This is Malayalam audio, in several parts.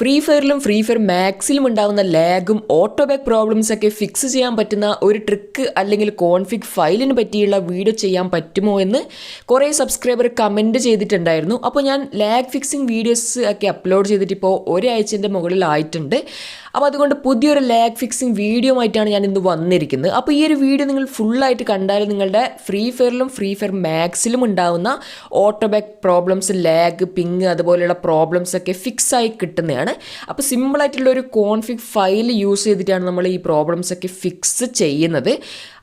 ഫ്രീ ഫയറിലും ഫ്രീ ഫയർ മാക്സിലും ഉണ്ടാകുന്ന ലാഗും ഓട്ടോബാക്ക് പ്രോബ്ലംസ് ഒക്കെ ഫിക്സ് ചെയ്യാൻ പറ്റുന്ന ഒരു ട്രിക്ക് അല്ലെങ്കിൽ കോൺഫിഗ് ഫയലിന് പറ്റിയുള്ള വീഡിയോ ചെയ്യാൻ പറ്റുമോ എന്ന് കുറേ സബ്സ്ക്രൈബർ കമൻറ്റ് ചെയ്തിട്ടുണ്ടായിരുന്നു. അപ്പോൾ ഞാൻ ലാഗ് ഫിക്സിങ് വീഡിയോസ് ഒക്കെ അപ്ലോഡ് ചെയ്തിട്ട് ഇപ്പോൾ ഒരാഴ്ചൻ്റെ മുകളിലായിട്ടുണ്ട്. അപ്പോൾ അതുകൊണ്ട് പുതിയൊരു ലാഗ് ഫിക്സിങ് വീഡിയോ ആയിട്ടാണ് ഞാൻ ഇന്ന് വന്നിരിക്കുന്നത്. അപ്പോൾ ഈ ഒരു വീഡിയോ നിങ്ങൾ ഫുള്ളായിട്ട് കണ്ടാൽ നിങ്ങളുടെ ഫ്രീ ഫയറിലും ഫ്രീ ഫയർ മാക്സിലും ഉണ്ടാകുന്ന ഓട്ടോബാക്ക് പ്രോബ്ലംസ്, ലാഗ്, പിങ് അതുപോലെയുള്ള പ്രോബ്ലംസ് ഒക്കെ ഫിക്സ് ആയി കിട്ടുന്നതാണ്. അപ്പോൾ സിമ്പിളായിട്ടുള്ള ഒരു കോൺഫിഗ് ഫയൽ യൂസ് ചെയ്തിട്ടാണ് നമ്മൾ ഈ പ്രോബ്ലംസ് ഒക്കെ ഫിക്സ് ചെയ്യുന്നത്.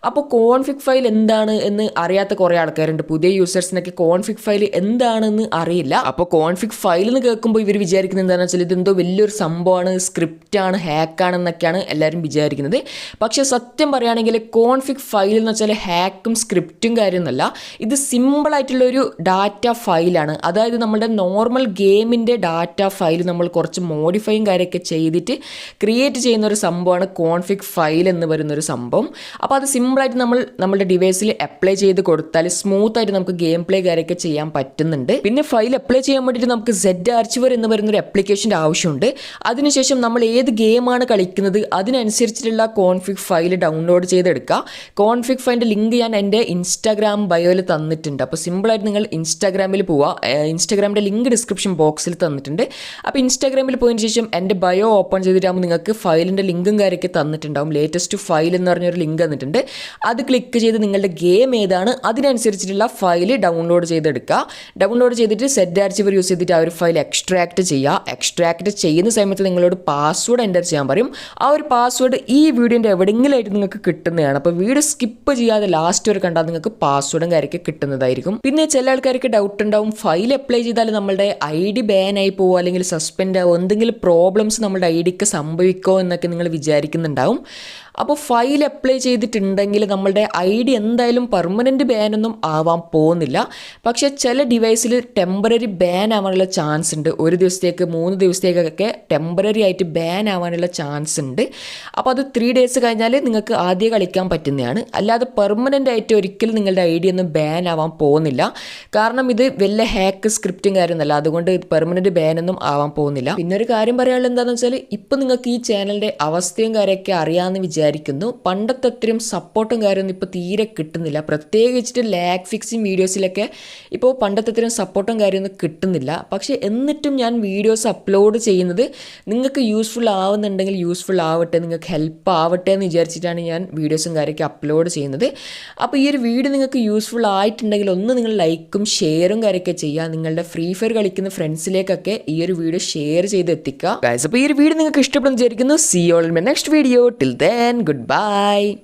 അപ്പോൾ കോൺഫിഗ് ഫയൽ എന്താണ് എന്ന് അറിയാത്ത കുറേ ആൾക്കാരുണ്ട്. പുതിയ യൂസേഴ്സിനൊക്കെ കോൺഫിഗ് ഫയൽ എന്താണെന്ന് അറിയില്ല. അപ്പോൾ കോൺഫിഗ് ഫയൽ എന്ന് കേൾക്കുമ്പോൾ ഇവർ വിചാരിക്കുന്നത് എന്താണെന്ന് വെച്ചാൽ ഇതെന്തോ വലിയൊരു സംഭവമാണ്, സ്ക്രിപ്റ്റാണ്, ഹാക്കാണെന്നൊക്കെയാണ് എല്ലാവരും വിചാരിക്കുന്നത്. പക്ഷേ സത്യം പറയുകയാണെങ്കിൽ കോൺഫിഗ് ഫയൽ എന്ന് വെച്ചാൽ ഹാക്കും സ്ക്രിപ്റ്റും കാര്യമൊന്നുമല്ല. ഇത് സിമ്പിളായിട്ടുള്ളൊരു ഡാറ്റ ഫയലാണ്. അതായത് നമ്മുടെ നോർമൽ ഗെയിമിൻ്റെ ഡാറ്റ ഫയൽ നമ്മൾ കുറച്ച് മോഡിഫൈയും കാര്യമൊക്കെ ചെയ്തിട്ട് ക്രിയേറ്റ് ചെയ്യുന്ന ഒരു സംഭവമാണ് കോൺഫിഗ് ഫയൽ എന്ന് പറയുന്നൊരു സംഭവം. അപ്പോൾ അത് സിമ്പിളായിട്ട് നമ്മുടെ ഡിവൈസിൽ അപ്ലൈ ചെയ്ത് കൊടുത്താൽ സ്മൂത്തായിട്ട് നമുക്ക് ഗെയിം പ്ലേ കാര്യമൊക്കെ ചെയ്യാൻ പറ്റുന്നുണ്ട്. പിന്നെ ഫയൽ അപ്ലൈ ചെയ്യാൻ വേണ്ടിയിട്ട് നമുക്ക് zarchiver എന്ന് പറയുന്നൊരു ആപ്ലിക്കേഷൻ്റെ ആവശ്യമുണ്ട്. അതിനുശേഷം നമ്മൾ ഏത് ഗെയിമാണ് കളിക്കുന്നത് അതിനനുസരിച്ചിട്ടുള്ള കോൺഫിഗ് ഫയൽ ഡൗൺലോഡ് ചെയ്തെടുക്കുക. കോൺഫിഗ് ഫയലിൻ്റെ ലിങ്ക് ഞാൻ എൻ്റെ ഇൻസ്റ്റാഗ്രാം ബയോയിൽ തന്നിട്ടുണ്ട്. അപ്പോൾ സിമ്പിളായിട്ട് നിങ്ങൾ ഇൻസ്റ്റാഗ്രാമിൽ പോവുക. ഇൻസ്റ്റാഗ്രാമിൻ്റെ ലിങ്ക് ഡിസ്ക്രിപ്ഷൻ ബോക്സിൽ തന്നിട്ടുണ്ട്. അപ്പോൾ ഇൻസ്റ്റാഗ്രാമിൽ പോയതിന് ശേഷം എൻ്റെ ബയോ ഓപ്പൺ ചെയ്തിട്ടാകുമ്പോൾ നിങ്ങൾക്ക് ഫയലിൻ്റെ ലിങ്കും കാര്യമൊക്കെ തന്നിട്ടുണ്ടാവും. ലേറ്റസ്റ്റ് ഫയൽ എന്ന് പറഞ്ഞൊരു ലിങ്ക് തന്നിട്ടുണ്ട്. അത് ക്ലിക്ക് ചെയ്ത് നിങ്ങളുടെ ഗെയിം ഏതാണ് അതിനനുസരിച്ചിട്ടുള്ള ഫയൽ ഡൗൺലോഡ് ചെയ്തെടുക്കുക. ഡൗൺലോഡ് ചെയ്തിട്ട് zarchiver യൂസ് ചെയ്തിട്ട് ആ ഒരു ഫയൽ എക്സ്ട്രാക്ട് ചെയ്യുക. എക്സ്ട്രാക്ട് ചെയ്യുന്ന സമയത്ത് നിങ്ങളോട് പാസ്വേഡ് എൻ്റർ ചെയ്യാൻ പറയും. ആ ഒരു പാസ്വേഡ് ഈ വീഡിയോൻ്റെ എവിടെയെങ്കിലായിട്ട് നിങ്ങൾക്ക് കിട്ടുന്നതാണ്. അപ്പോൾ വീഡിയോ സ്കിപ്പ് ചെയ്യാതെ ലാസ്റ്റ് വരെ കണ്ടാൽ നിങ്ങൾക്ക് പാസ്വേഡും കാര്യമൊക്കെ കിട്ടുന്നതായിരിക്കും. പിന്നെ ചില ആൾക്കാർക്ക് ഡൗട്ട് ഉണ്ടാവും, ഫയൽ അപ്ലൈ ചെയ്താൽ നമ്മളുടെ ID ബാൻ ആയി പോകുമോ അല്ലെങ്കിൽ സസ്പെൻഡ് ആവുമോ, എന്തെങ്കിലും പ്രോബ്ലംസ് നമ്മുടെ IDക്ക് സംഭവിക്കുമോ എന്നൊക്കെ നിങ്ങൾ വിചാരിക്കുന്നുണ്ടാവും. അപ്പോൾ ഫയൽ അപ്ലൈ ചെയ്തിട്ടുണ്ടെങ്കിൽ നമ്മളുടെ ID എന്തായാലും പെർമനൻറ്റ് ബാനൊന്നും ആവാൻ പോകുന്നില്ല. പക്ഷേ ചില ഡിവൈസിൽ ടെമ്പററി ബാൻ ആവാനുള്ള ചാൻസ് ഉണ്ട്. 1 ദിവസത്തേക്ക് 3 ദിവസത്തേക്കൊക്കെ ടെമ്പററി ആയിട്ട് ബാൻ ആവാനുള്ള ചാൻസ് ഉണ്ട്. അപ്പോൾ അത് 3 ഡേയ്സ് കഴിഞ്ഞാൽ നിങ്ങൾക്ക് ആദ്യം കളിക്കാൻ പറ്റുന്നതാണ്. അല്ലാതെ പെർമനൻ്റ് ആയിട്ട് ഒരിക്കലും നിങ്ങളുടെ ID ഒന്നും ബാൻ ആവാൻ പോകുന്നില്ല. കാരണം ഇത് വലിയ ഹാക്ക് സ്ക്രിപ്റ്റും കാര്യമൊന്നുമല്ല. അതുകൊണ്ട് പെർമനൻറ്റ് ബാനൊന്നും ആവാൻ പോകുന്നില്ല. പിന്നെ ഒരു കാര്യം പറയാനുള്ളത് എന്താണെന്ന് വെച്ചാൽ ഇപ്പോൾ നിങ്ങൾക്ക് ഈ ചാനലിൻ്റെ അവസ്ഥയും കാര്യമൊക്കെ അറിയാമെന്ന് വിചാരിക്കുന്നു. പണ്ടത്തെ അത്രയും സപ്പോർട്ടും കാര്യമൊന്നും ഇപ്പോൾ തീരെ കിട്ടുന്നില്ല. പ്രത്യേകിച്ചിട്ട് ലാഗ് ഫിക്സിങ് വീഡിയോസിലൊക്കെ ഇപ്പോൾ പണ്ടത്തെ അത്രയും സപ്പോർട്ടും കാര്യമൊന്നും കിട്ടുന്നില്ല. പക്ഷേ എന്നിട്ടും ഞാൻ വീഡിയോസ് അപ്ലോഡ് ചെയ്യുന്നത് നിങ്ങൾക്ക് യൂസ്ഫുൾ ആവുന്നുണ്ടെങ്കിൽ യൂസ്ഫുൾ ആവട്ടെ, നിങ്ങൾക്ക് ഹെൽപ്പ് ആവട്ടെ എന്ന് വിചാരിച്ചിട്ടാണ് ഞാൻ വീഡിയോസും കാര്യമൊക്കെ അപ്ലോഡ് ചെയ്യുന്നത്. അപ്പോൾ ഈ ഒരു വീഡിയോ നിങ്ങൾക്ക് യൂസ്ഫുൾ ആയിട്ടുണ്ടെങ്കിൽ ഒന്ന് നിങ്ങൾ ലൈക്കും ഷെയറും കാര്യമൊക്കെ ചെയ്യുക. നിങ്ങളുടെ ഫ്രീ ഫയർ കളിക്കുന്ന ഫ്രണ്ട്സിലേക്കൊക്കെ ഈ ഒരു വീഡിയോ ഷെയർ ചെയ്ത് എത്തിക്കുക. അപ്പോൾ ഈ ഒരു വീഡിയോ നിങ്ങൾക്ക് ഇഷ്ടപ്പെടുന്നു വിചാരിക്കുന്നു. See you all in my next video. Till then goodbye.